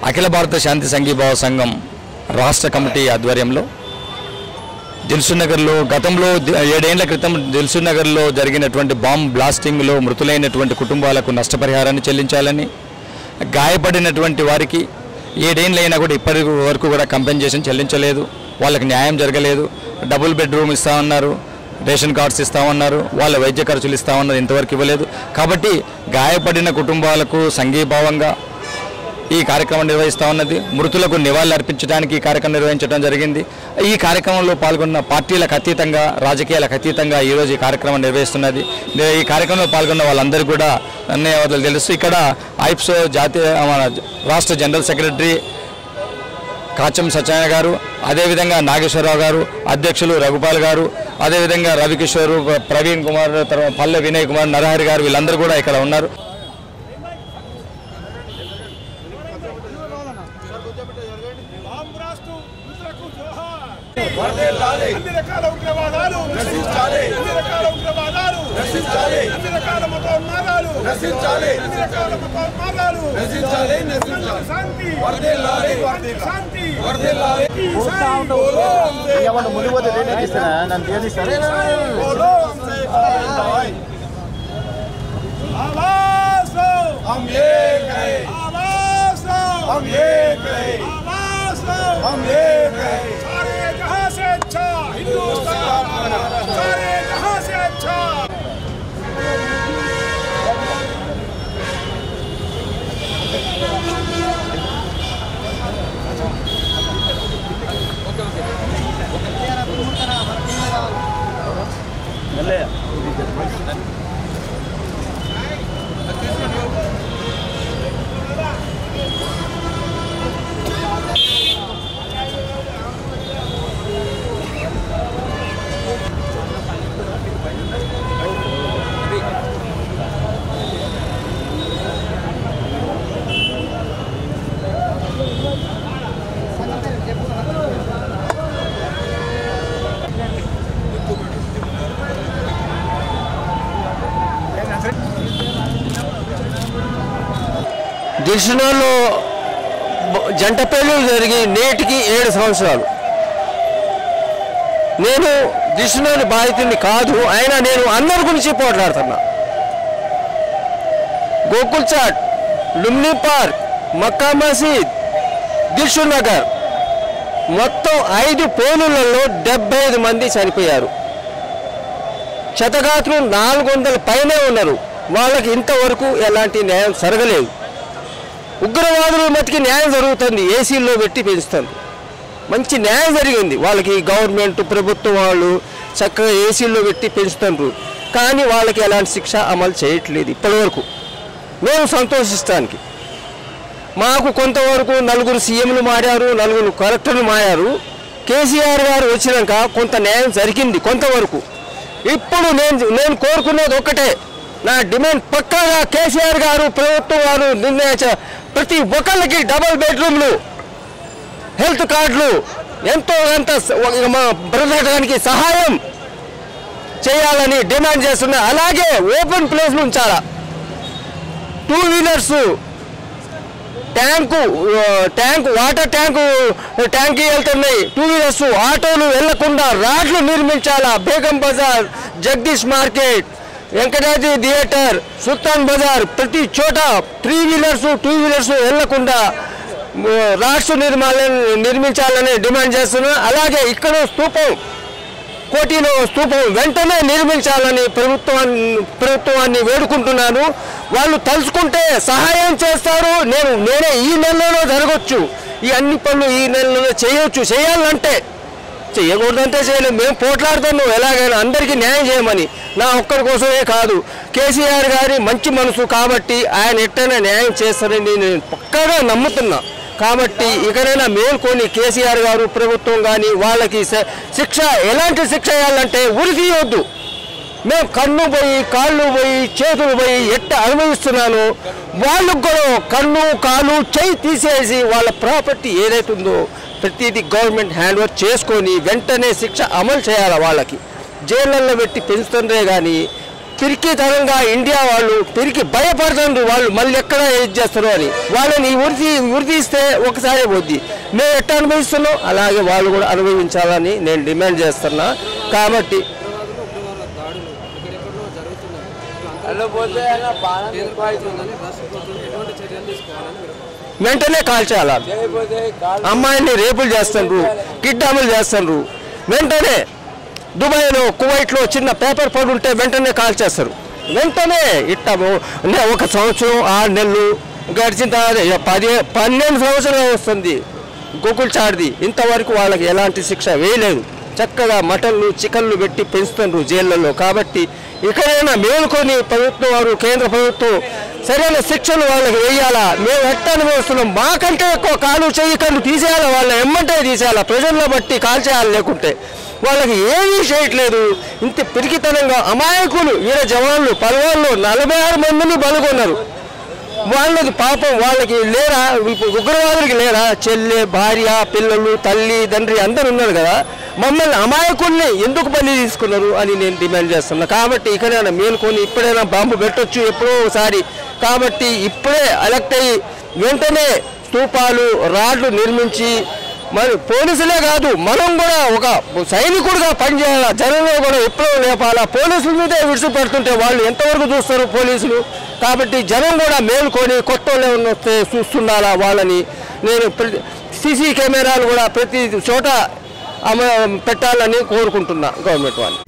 అఖిల భారత శాంతి సంఘీభావ సంఘం రాష్ట్ర కమిటీ ఆధ్వర్యంలో దిల్సుఖ్నగర్లో గతంలో 7 ఏళ్ల క్రితం దిల్సుఖ్నగర్లో జరిగినటువంటి బాంబ్ బ్లాస్టింగ్లో మృతులైనటువంటి కుటుంబాలకు నష్టపరిహారాన్ని చెల్లించాలని, గాయపడినటువంటి వారికి 7 ఏళ్ళైనా కూడా ఇప్పటి వరకు కూడా కంపెన్సేషన్ చెల్లించలేదు, వాళ్ళకి న్యాయం జరగలేదు. డబుల్ బెడ్రూమ్ ఇస్తామన్నారు, రేషన్ కార్డ్స్ ఇస్తామన్నారు, వాళ్ళ వైద్య ఖర్చులు ఇస్తామన్నారు, ఇంతవరకు ఇవ్వలేదు. కాబట్టి గాయపడిన కుటుంబాలకు సంఘీభావంగా ఈ కార్యక్రమం నిర్వహిస్తూ ఉన్నది. మృతులకు నివాళులు అర్పించడానికి ఈ కార్యక్రమం నిర్వహించడం జరిగింది. ఈ కార్యక్రమంలో పాల్గొన్న పార్టీలకు అతీతంగా, రాజకీయాలకు అతీతంగా ఈరోజు ఈ కార్యక్రమం నిర్వహిస్తున్నది. ఈ కార్యక్రమంలో పాల్గొన్న వాళ్ళందరికీ కూడా ధన్యవాదాలు తెలుస్తూ ఇక్కడ ఐప్స్ జాతీయ రాష్ట్ర జనరల్ సెక్రటరీ కాచం సత్యనారాయణ గారు, అదేవిధంగా నాగేశ్వరరావు గారు, అధ్యక్షులు రఘుపాల్ గారు, అదేవిధంగా రవికిషోర్, ప్రవీణ్ కుమార్, పల్లె వినయ్ కుమార్, నరహరి గారు వీళ్ళందరూ కూడా ఇక్కడ ఉన్నారు. అన్ని రకాల ఉగ్రవాదాలు నశించాలి, అన్ని రకాల ఉగ్రవాదాలు నశించాలి, అన్ని రకాల మతోన్మాదాలు నశించాలి, అన్ని రకాల మతోన్మాదాలు నశించాలి, శాంతి వర్ధిల్లాలి, శాంతి వర్ధిల్లాలి. ముందు పోతే దేనికిస్తారా నన్ను దేనిస్తారా आवाज दो हम एक हैं, आवाज दो हम एक हैं, आवाज दो हम एक हैं. सारे जहां से अच्छा हिंदुस्तान, सारे जहां से अच्छा. దిల్సుఖ్నగర్లో జంట పెళ్లిలు జరిగి నేటికి 7 సంవత్సరాలు. నేను దిల్సుఖ్నగర్ బాధితుడిని కాదు, అయినా నేను అందరి గురించి పోట్లాడుతున్నా. గోకుల్ చాట్, లుంబిని పార్క్, మక్కా మసీద్, దిల్సుఖ్నగర్ మొత్తం 5 పేలుళ్లలో 75 మంది చనిపోయారు. క్షతగాత్రులు 400 పైనే ఉన్నారు. వాళ్ళకి ఇంతవరకు ఎలాంటి న్యాయం జరగలేదు. ఉగ్రవాదుల మతికి న్యాయం జరుగుతుంది, ఏసీల్లో పెట్టి పెంచుతుంది. మంచి న్యాయం జరిగింది వాళ్ళకి. గవర్నమెంట్ ప్రభుత్వం వాళ్ళు చక్కగా ఏసీల్లో పెట్టి పెంచుతున్నారు, కానీ వాళ్ళకి ఎలాంటి శిక్ష అమలు చేయట్లేదు ఇప్పటివరకు. మేము సంతోషిస్తానికి మాకు కొంతవరకు 4 సీఎంలు మారారు, 4 కలెక్టర్లు మారారు. కేసీఆర్ గారు వచ్చినాక కొంత న్యాయం జరిగింది కొంతవరకు. ఇప్పుడు నేను కోరుకునేది ఒక్కటే, నా డిమాండ్ పక్కాగా కేసీఆర్ గారు ప్రభుత్వం వారు నిర్ణయించ ప్రతి ఒక్కళ్ళకి డబుల్ బెడ్రూమ్లు, హెల్త్ కార్డులు ఎంతో ఎంత బ్రతకడానికి సహాయం చేయాలని డిమాండ్ చేస్తున్నా. అలాగే ఓపెన్ ప్లేస్లు ఉంచాలా. 2 వీలర్స్ వాటర్ ట్యాంక్ వెళ్తున్నాయి. 2 వీలర్స్ ఆటోలు వెళ్లకుండా రాడ్లు నిర్మించాలా. బేగం బజార్, జగదీష్ మార్కెట్, వెంకటాద్రి థియేటర్, సుల్తాన్ బజార్ ప్రతి చోట 3 వీలర్స్ 2 వీలర్స్ వెళ్లకుండా రాష్ట్ర నిర్మించాలని డిమాండ్ చేస్తున్నా. అలాగే ఇక్కడ స్తూపం, కోటిలో స్తూపం వెంటనే నిర్మించాలని ప్రభుత్వాన్ని వేడుకుంటున్నాను. వాళ్ళు తలుచుకుంటే సహాయం చేస్తారు. నేనే ఈ నెలలో జరగవచ్చు, ఈ అన్ని పనులు ఈ నెలలో చేయొచ్చు. చేయాలంటే చేయకూడదంటే చేయలేము. మేము పోట్లాడుతున్నాం ఎలాగైనా అందరికీ న్యాయం చేయమని. నా ఒక్కరి కోసమే కాదు, కేసీఆర్ గారి మంచి మనసు కాబట్టి ఆయన ఎట్టైనా న్యాయం చేస్తారని నేను పక్కాగా నమ్ముతున్నా. కాబట్టి ఇకనైనా మేల్కొని కేసీఆర్ గారు ప్రభుత్వం కానీ వాళ్ళకి శిక్ష, ఎలాంటి శిక్ష వేయాలంటే ఉరి తీయొద్దు. మేము కన్ను పోయి, కాళ్ళు పోయి, చేతులు పోయి ఎట్ట అనుభవిస్తున్నాను, వాళ్ళకు కూడా కన్ను, కాలు, చెయ్యి తీసేసి వాళ్ళ ప్రాపర్టీ ఏదైతుందో ప్రతిదీ గవర్నమెంట్ హ్యాండ్ ఓవర్ చేసుకొని వెంటనే శిక్ష అమలు చేయాలి. వాళ్ళకి జైళ్ళల్లో పెట్టి పెంచుతుండే కానీ పిరికితనంగా ఇండియా వాళ్ళు పిరికి భయపడుతుండ్రు. వాళ్ళు మళ్ళీ ఎక్కడ ఏది చేస్తారు అని వాళ్ళని ఉరితీస్తే ఒకసారి పోద్ది. మేము ఎట్లా అనుభవిస్తున్నాం అలాగే వాళ్ళు కూడా అనుభవించాలని నేను డిమాండ్ చేస్తున్నా. కాబట్టి వెంటనే కాల్చేయాలి. అమ్మాయిని రేపులు చేస్తుండ్రు, కిడ్నాపులు చేస్తుండ్రు. వెంటనే దుబాయ్లో కువైట్లో చిన్న పేపర్ పడి ఉంటే వెంటనే కాల్చేస్తారు. వెంటనే ఇట్టాము 1 సంవత్సరం 6 నెలలు గడిచిన తర్వాత 12 సంవత్సరాలు వస్తుంది గోకుల్ చాడ్ది. ఇంతవరకు వాళ్ళకి ఎలాంటి శిక్ష వేయలేదు. చక్కగా మటన్లు చికెన్లు పెట్టి పెంచుతుండ్రు జైళ్ళల్లో. కాబట్టి ఇక్కడైనా మేలుకొని ప్రభుత్వం వారు కేంద్ర ప్రభుత్వం సరైన శిక్షలు వాళ్ళకి వేయాలా. మేము ఎట్లా అనుభవిస్తున్నాం మాకంటే ఎక్కువ కాలు చెయ్యి కళ్ళు తీసేయాలా. వాళ్ళ ఎమ్మంటే తీసేయాలా. ప్రజల్లో బట్టి కాల్చేయాలి. లేకుంటే వాళ్ళకి ఏమీ చేయట్లేదు. ఇంత పిరికితనంగా అమాయకులు వీర జవాన్లు పల్వాళ్ళు 46 మందిని బలుగొన్నారు. వాళ్ళది పాపం వాళ్ళకి లేరా, ఉగ్రవాదులకి లేరా చెల్లె భార్య పిల్లలు తల్లి తండ్రి అందరు ఉన్నారు కదా. మమ్మల్ని అమాయకుల్ని ఎందుకు బలి తీసుకున్నారు అని నేను డిమాండ్ చేస్తున్నా. కాబట్టి ఇక్కడైనా మేలుకొని ఇప్పుడైనా బాంబు పెట్టొచ్చు ఎప్పుడో ఒకసారి. కాబట్టి ఇప్పుడే అలెక్ట్ అయ్యి వెంటనే స్తూపాలు రాడ్లు నిర్మించి మరి పోలీసులే కాదు మనం కూడా ఒక సైనికుడిగా పనిచేయాలా. జనంలో కూడా ఎప్పుడో లేపాలా. పోలీసుల మీదే విడిచిపెడుతుంటే వాళ్ళు ఎంతవరకు చూస్తారు పోలీసులు. కాబట్టి జనం కూడా మేలుకొని కొత్త వాళ్ళు వస్తే చూస్తుండాలా వాళ్ళని. నేను సీసీ కెమెరాలు కూడా ప్రతి చోట పెట్టాలని కోరుకుంటున్నా గవర్నమెంట్ వాళ్ళు.